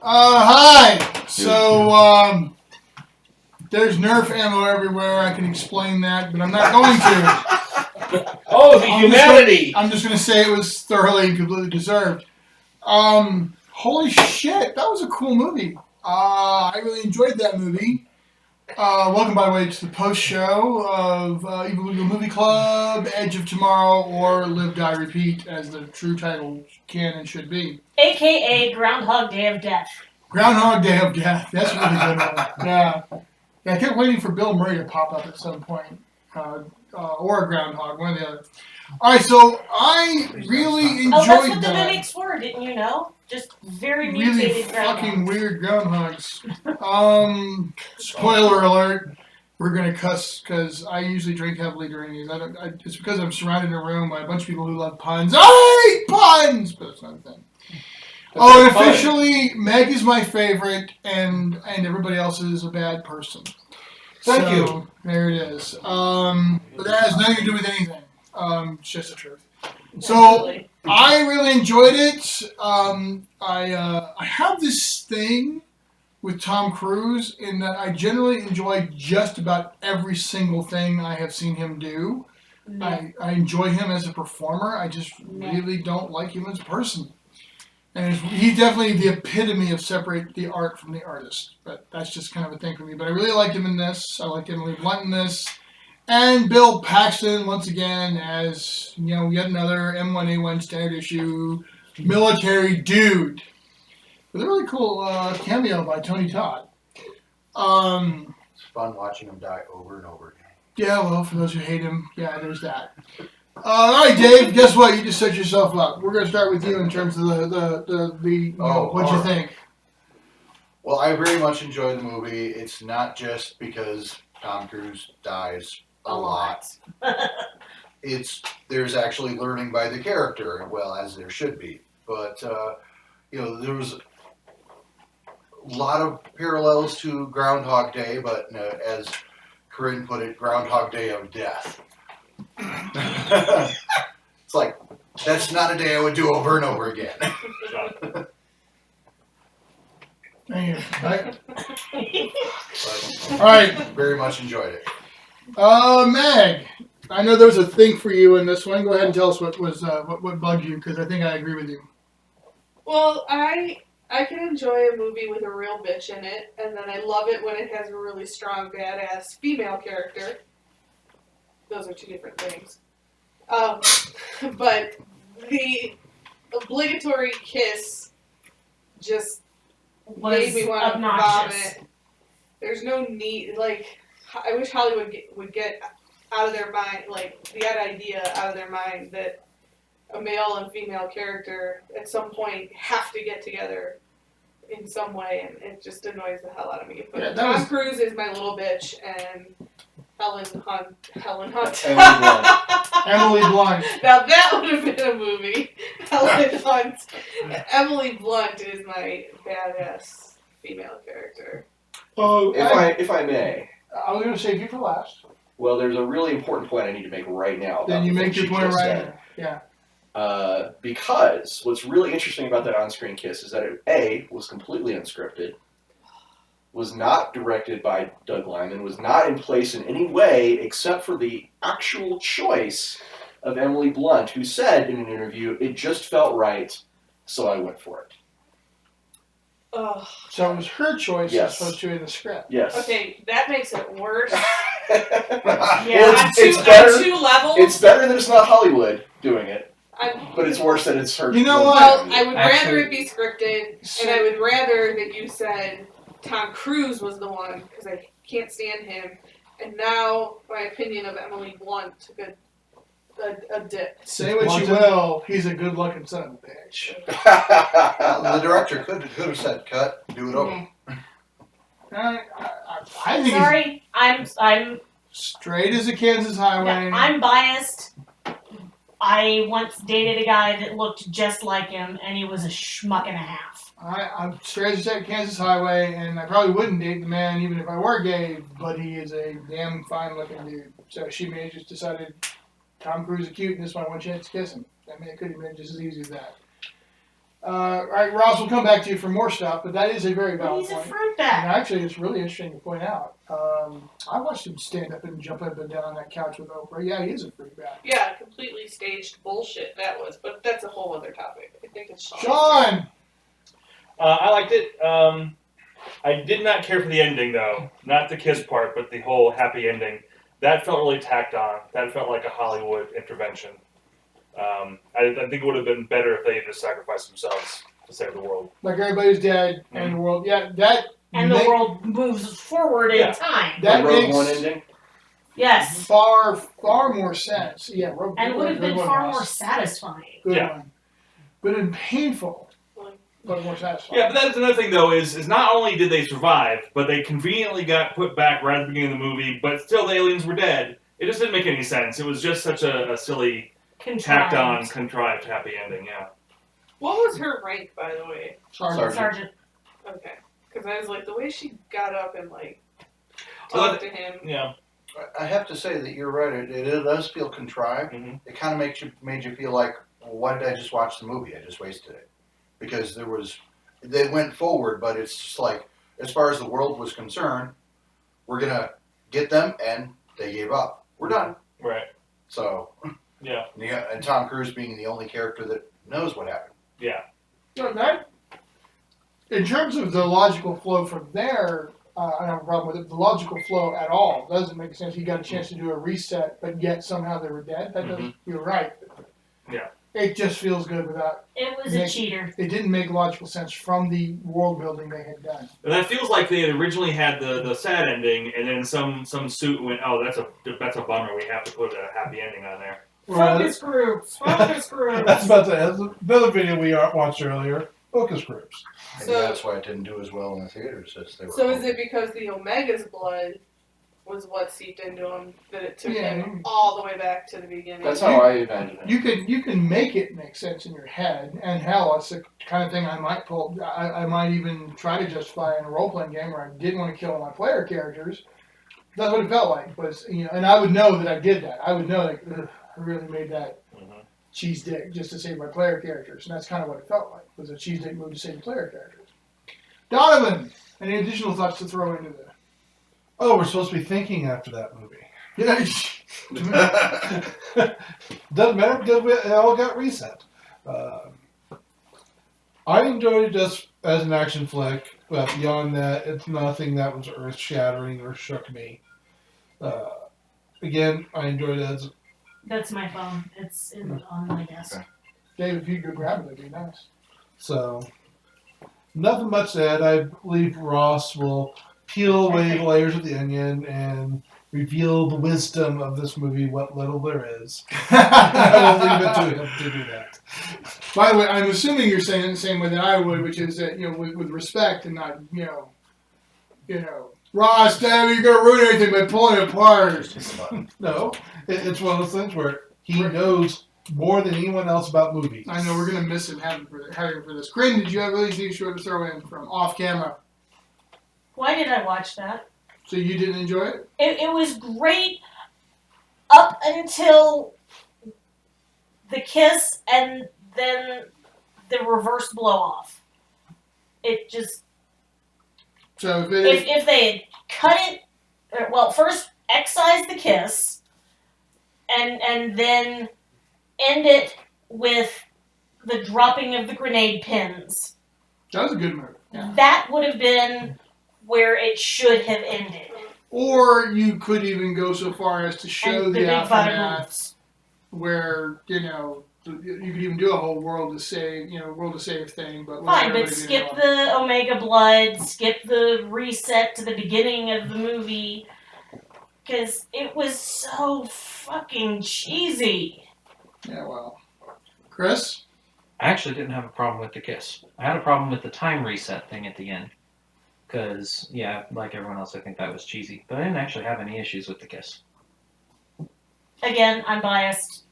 Hi! So, there's Nerf ammo everywhere. I can explain that, but I'm not going to. Oh, the humanity! I'm just going to say it was thoroughly and completely deserved. Holy shit, that was a cool movie. I really enjoyed that movie. Welcome, by the way, to the post show of BEAGLE Movie Club, Edge of Tomorrow, or Live, Die, Repeat, as the true title can and should be. AKA Groundhog Day of Death. Groundhog Day of Death. That's a really good one. Yeah. I kept waiting for Bill Murray to pop up at some point. Or a groundhog, one or the other. Alright, so I really enjoyed that. Oh, that's what the mimics were, didn't you know? Just very mutated groundhogs. Really fucking weird groundhogs. Spoiler alert. We're going to cuss because I usually drink heavily during these. It's because I'm surrounded in a room by a bunch of people who love puns. I hate puns! But it's not a thing. And officially, Meg is my favorite, and everybody else is a bad person. Thank you. There it is. But that has nothing to do with anything. It's just the truth. So, I really enjoyed it. I have this thing with Tom Cruise in that I generally enjoy just about every single thing I have seen him do. I enjoy him as a performer. I just really don't like him as a person. And he's definitely the epitome of separate the art from the artist. But that's just kind of a thing for me. But I really liked him in this. I liked Emily Blunt in this. And Bill Paxton, once again, as, yet another M1A1 standard issue military dude. With a really cool cameo by Tony Todd. It's fun watching him die over and over again. Yeah, well, for those who hate him, yeah, there's that. All right, Dave. Guess what? You just set yourself up. We're going to start with you in terms of what'd you think? Well, I very much enjoyed the movie. It's not just because Tom Cruise dies a lot. There's actually learning by the character, well, as there should be. But there was a lot of parallels to Groundhog Day, but as Carinn put it, Groundhog Day of Death. It's like, that's not a day I would do over and over again. Thank you. All right. Very much enjoyed it. Meg, I know there was a thing for you in this one. Go ahead and tell us what bugged you, because I think I agree with you. Well, I can enjoy a movie with a real bitch in it, and then I love it when it has a really strong, badass female character. Those are two different things. But the obligatory kiss just made me want to vomit. There's no need, I wish Hollywood would get out of their mind, that idea out of their mind that a male and female character at some point have to get together in some way, and it just annoys the hell out of me. But Tom Cruise is my little bitch, and Helen Hunt. Emily Blunt. Now that would have been a movie. Helen Hunt. Emily Blunt is my badass female character. If I may. I was going to save you for last. Well, there's a really important point I need to make right now. Then you make your point right now. Yeah. Because what's really interesting about that on-screen kiss is that it, was completely unscripted, was not directed by Doug Liman, was not in place in any way except for the actual choice of Emily Blunt, who said in an interview, it just felt right, so I went for it. Ugh. So it was her choice as opposed to in the script. Yes. Okay, that makes it worse. Well, on two levels. It's better that it's not Hollywood doing it. But it's worse that it's her. You know what? Well, I would rather it be scripted, and I would rather that you said Tom Cruise was the one, because I can't stand him, and now my opinion of Emily Blunt took a dip. Say what you will, he's a good-looking son of a bitch. The director could have said, cut, do it over. I think Sorry, I'm straight as a Kansas highway. Yeah, I'm biased. I once dated a guy that looked just like him, and he was a schmuck and a half. I'm straight as a Kansas highway, and I probably wouldn't date the man even if I were gay, but he is a damn fine-looking dude. So she may have just decided Tom Cruise is cute, and this one I want a chance to kiss him. I mean, it could have been just as easy as that. All right, Ross, we'll come back to you for more stuff, but that is a very But valid he's a point. fruit And bat. actually, it's really interesting to point out. I watched him stand up and jump up and down on that couch with Oprah. Yeah, he is a freak bat. Yeah, completely staged bullshit that was, but that's a whole other topic. I think it's Sean. Sean! I liked it. I did not care for the ending, though. Not the kiss part, but the whole happy ending. That felt really tacked on. That felt like a Hollywood intervention. I think it would have been better if they had just sacrificed themselves to save the world. Like everybody's dead and the world. Yeah, that. And the world moves forward in time. That the Rogue makes One ending. Yes. far more sense. Yeah, Rogue And it would have good been one, far Ross. more satisfying. Good Yeah. one. But in painful, but more satisfying. Yeah, but that's another thing, though, is not only did they survive, but they conveniently got put back right at the beginning of the movie, but still the aliens were dead. It just didn't make any sense. It was just such a silly, tacked on, contrived happy ending, yeah. What was her rank, by the way? Sergeant. Okay. Because I was like, the way she got up and, like, Well, talked to him. Yeah. I have to say that you're right. It does feel contrived. Mhm. It kind of made you feel like, well, why did I just watch the movie? I just wasted it. Because they went forward, but it's just like, as far as the world was concerned, we're going to get them, and they gave up. We're done. Right. So, Yeah. and Tom Cruise being the only character that knows what happened. Yeah. So that, in terms of the logical flow from there, I don't have a problem with it. The logical flow at all doesn't make sense. He got a chance to do a reset, but yet somehow they were dead. That doesn't. You're right. Yeah. It just feels good without. It was a cheater. It didn't make logical sense from the world building they had done. And that feels like they had originally had the sad ending, and then some suit went, oh, that's a bummer. We have to put a happy ending on there. Focus groups. Focus groups. That's about the another video we watched earlier. Focus groups. Maybe So- that's why it didn't do as well in the theaters as they were. So is hoping. it because the Omega's blood was what seeped into him that it took Yeah. him all the way back to the beginning? That's how I imagine it. You can make it make sense in your head, and hell, it's the kind of thing I might pull. I might even try to justify in a role playing game where I didn't want to kill my player characters. That's what it felt like. Was and I would know that I did that. I would know like I really made that cheese dick just to save my player characters, and that's kind of what it felt like. Was a cheese dick move to save player characters. Donovan, any additional thoughts to throw into the? Oh, we're supposed to be thinking after that movie. Yeah. Doesn't matter because it all got reset. I enjoyed it just as an action flick, but beyond that, it's nothing that was earth-shattering or shook me. Again, I enjoyed it as That's my phone. It's on my desk. Okay. Dave, if you could grab it, that'd be nice. so. Nothing much to add. I believe Ross will peel away the layers of the onion and reveal the wisdom of this movie, what little there is. I will leave it to him to do that. By the way, I'm assuming you're saying it the same way that I would, which is that with respect and not Ross, damn, you're gonna ruin everything by pulling it apart. No, it's one of those things where he knows more than anyone else about movies. I know we're gonna miss him having for this. Carinn, did you have anything you want to throw in from off camera? Why did I watch that? So you didn't enjoy it? It was great up until the kiss and then the reverse blow off. It just So if if they had cut it, well, first excise the kiss and then end it with the dropping of the grenade pins. that was a good move. Yeah. That would have been where it should have ended. Or you could even go so far as to show And the big bottom aftermath moves. where you could even do a whole world to save thing, but Fine, everybody but did skip it the Omega blood, skip the reset to the beginning of the movie, because it was so fucking cheesy. Yeah, well, Chris. I actually didn't have a problem with the kiss. I had a problem with the time reset thing at the end. Because, yeah, like everyone else, I think that was cheesy. But I didn't actually have any issues with the kiss. Again, I'm biased.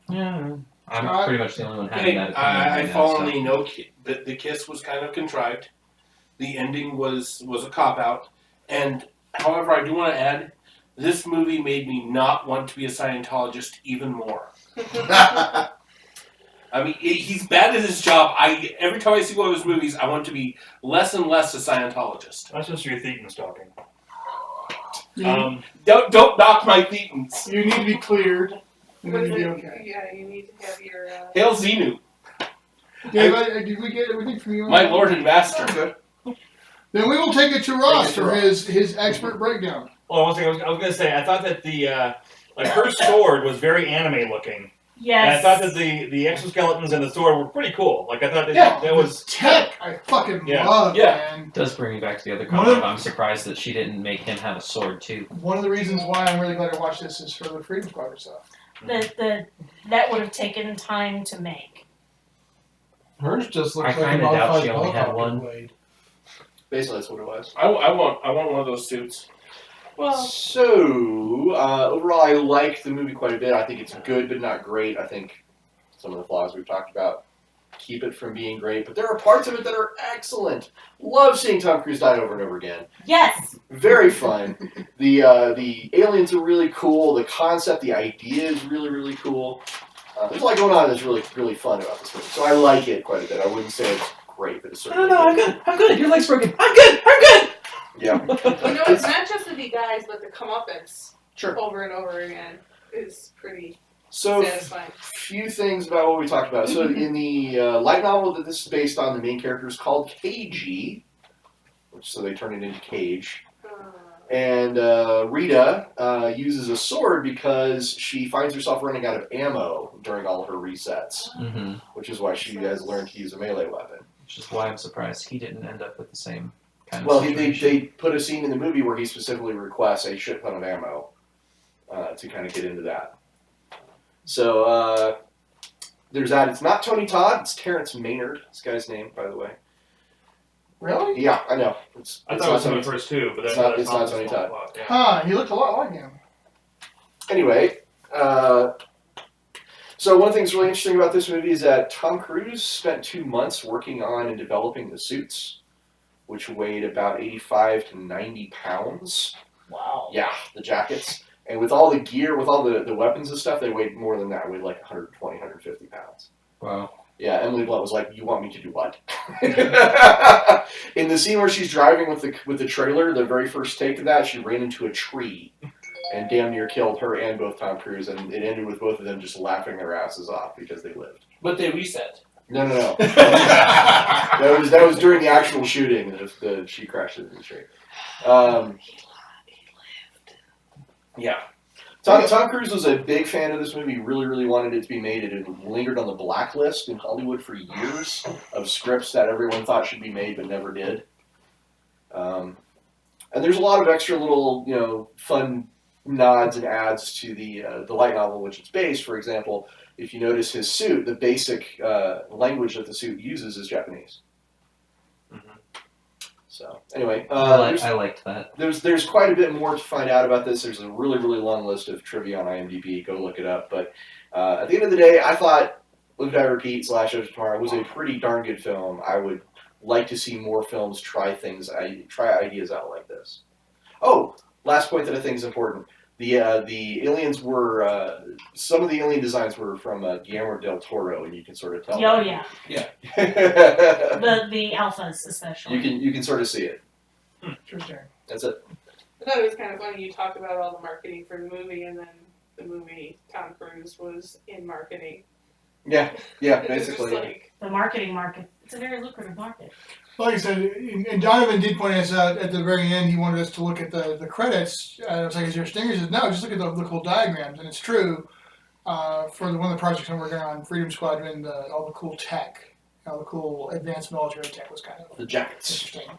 Yeah, I'm Scott? pretty much the only one having Hey, that opinion. I right now, fall so. on the no. The kiss was kind of contrived. The ending was a cop out. And however, I do want to add, this movie made me not want to be a Scientologist even more. I mean, he's bad at his job. Every time I see one of his movies, I want to be less and less a Scientologist. That's just your Thetans talking. Don't knock my Thetans. You need to be cleared. And then What you'll is be it? okay. Yeah, you need to have your. Hail Xenu, Dave, did we get everything from you? my lord and master. Okay. Then we will take it to Ross Take it to for Ross. his expert breakdown. Well, one thing I was going to say, I thought that the her sword was very anime looking. Yes. And I thought that the exoskeletons and the sword were pretty cool. Like I thought that was tech. I fucking Yeah. love, Yeah. man. It does bring me back to the other One comment. of- I'm surprised that she didn't make him have a sword too. One of the reasons why I'm really glad I watched this is for the Freedom Squad stuff. That would have taken time to make. Hers just looks I like a kinda doubt modified she only had helicopter one. blade. Basically, that's what it was. I want one of those suits. Well, So, overall, I like the movie quite a bit. I think it's good, but not great. I think some of the flaws we've talked about keep it from being great, but there are parts of it that are excellent. Love seeing Tom Cruise die over and over again. Yes. Very fun. The aliens are really cool. The concept, the idea is really, really cool. There's a lot going on that's really, really fun about this movie. So I like it quite a bit. I wouldn't say it's great, but it's certainly good. I'm good. Your leg's broken. I'm good. Yeah, it's not just that he dies, but the comeuppance sure. over and over again is pretty So, satisfying. few things about what we talked about. So, in the light novel that this is based on, the main character is called KG, so they turn it into Cage. And Rita uses a sword because she finds herself running out of ammo during all her resets, Mm-hmm. which is why she has learned to use a melee weapon. Which is why I'm surprised he didn't end up with the same kind of Well, situation. they put a scene in the movie where he specifically requests a shit ton of ammo to kind of get into that. So there's that. It's not Tony Todd. It's Terrence Maynard. This guy's name, by the way. Really? Yeah, I know. I thought it was him at first too, but it's that's not- it's not Tony Todd. Yeah. Huh, he looked a lot like him. Anyway, so one thing that's really interesting about this movie is that Tom Cruise spent 2 months working on and developing the suits, which weighed about 85 to 90 pounds. Wow. Yeah, the jackets. And with all the gear, with all the weapons and stuff, they weighed more than that. Weighed like 120, 150 pounds. Wow. Yeah, Emily Blunt was like, "You want me to do what?" In the scene where she's driving with the trailer, the very first take of that, she ran into a tree and damn near killed her and both Tom Cruise, and it ended with both of them just laughing their asses off because they lived. But they reset. No. that was during the actual shooting. She crashed into the tree. Yeah. Tom Cruise was a big fan of this movie, really, really wanted it to be made. It had lingered on the blacklist in Hollywood for years of scripts that everyone thought should be made but never did. And there's a lot of extra little, fun nods and adds to the light novel in which it's based. For example, if you notice his suit, the basic language that the suit uses is Japanese. So anyway, I liked that. there's quite a bit more to find out about this. There's a really, really long list of trivia on IMDb. Go look it up. But at the end of the day, I thought Live, Die, Repeat / Edge of Tomorrow was a pretty darn good film. I would like to see more films try ideas out like this. Oh, last point that I think is important. The aliens were some of the alien designs were from Guillermo del Toro, and you can sort of tell. Oh yeah. The The alphas especially. you can sort of see it. Interesting. That's it. I thought it was kind of funny you talked about all the marketing for the movie, and then the movie Tom Cruise was in marketing. Yeah, It was just basically. like, The marketing market. It's a very lucrative market. Like I said, and Donovan did point us out at the very end, he wanted us to look at the credits. I was like, is there stingers? He said, no, just look at the cool diagrams. And it's true. For one of the projects I'm working on, Freedom Squad, and all the cool tech, all the cool advanced military tech was kind of The jackets. interesting.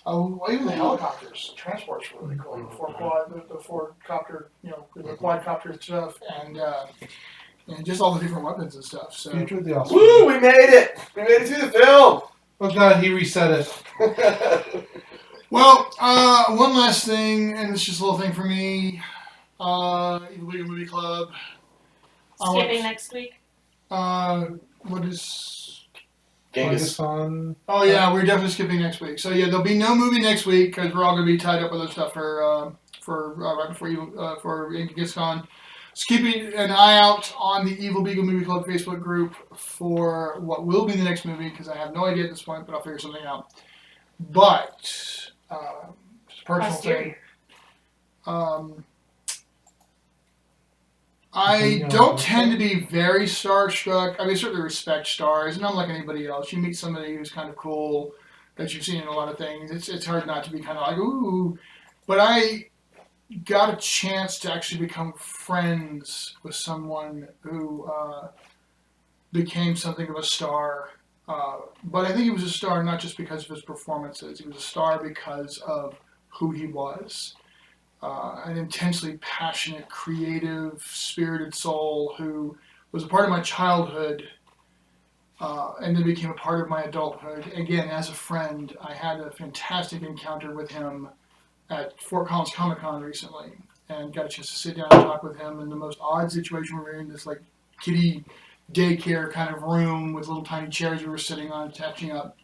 Well, even the helicopters, the transports were really cool. The four copter, the quadcopter stuff, and just all the different weapons and stuff. So, Future of the Oscar. Woo! We made it! We made it through the film! Oh god, he reset it. well, one last thing, and it's just a little thing for me. Evil League Movie Club. Skipping next week. What is? Genghis. on. Oh yeah, we're definitely skipping next week. So yeah, there'll be no movie next week because we're all gonna be tied up with other stuff for right before for Genghis Khan. just keeping an eye out on the Evil Beagle Movie Club Facebook group for what will be the next movie, because I have no idea at this point, but I'll figure something out. But, just a personal thing. I don't tend to be very starstruck. I mean, certainly respect stars, and I'm like anybody else. You meet somebody who's kind of cool that you've seen in a lot of things. It's hard not to be kind of like, ooh. But I got a chance to actually become friends with someone who became something of a star. But I think he was a star not just because of his performances. He was a star because of who he was. An intensely passionate, creative, spirited soul who was a part of my childhood and then became a part of my adulthood. Again, as a friend, I had a fantastic encounter with him at Fort Collins Comic Con recently and got a chance to sit down and talk with him in the most odd situation. We were in this like kiddie daycare kind of room with little tiny chairs we were sitting on, catching up.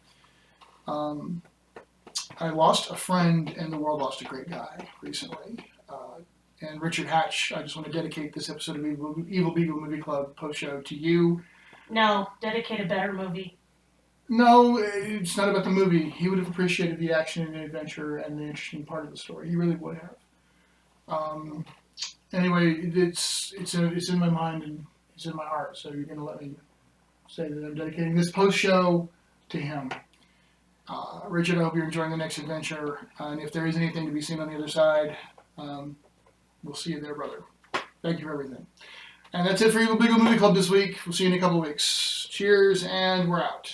I lost a friend and the world lost a great guy recently. And Richard Hatch, I just want to dedicate this episode of Evil Beagle Movie Club post show to you. No, dedicate a better movie. No, it's not about the movie. He would have appreciated the action and the adventure and the interesting part of the story. He really would have. Anyway, it's in my mind and it's in my heart. So you're going to let me say that I'm dedicating this post show to him. Richard, I hope you're enjoying the next adventure. And if there is anything to be seen on the other side, we'll see you there, brother. Thank you for everything. And that's it for Evil Beagle Movie Club this week. We'll see you in a couple of weeks. Cheers, and we're out.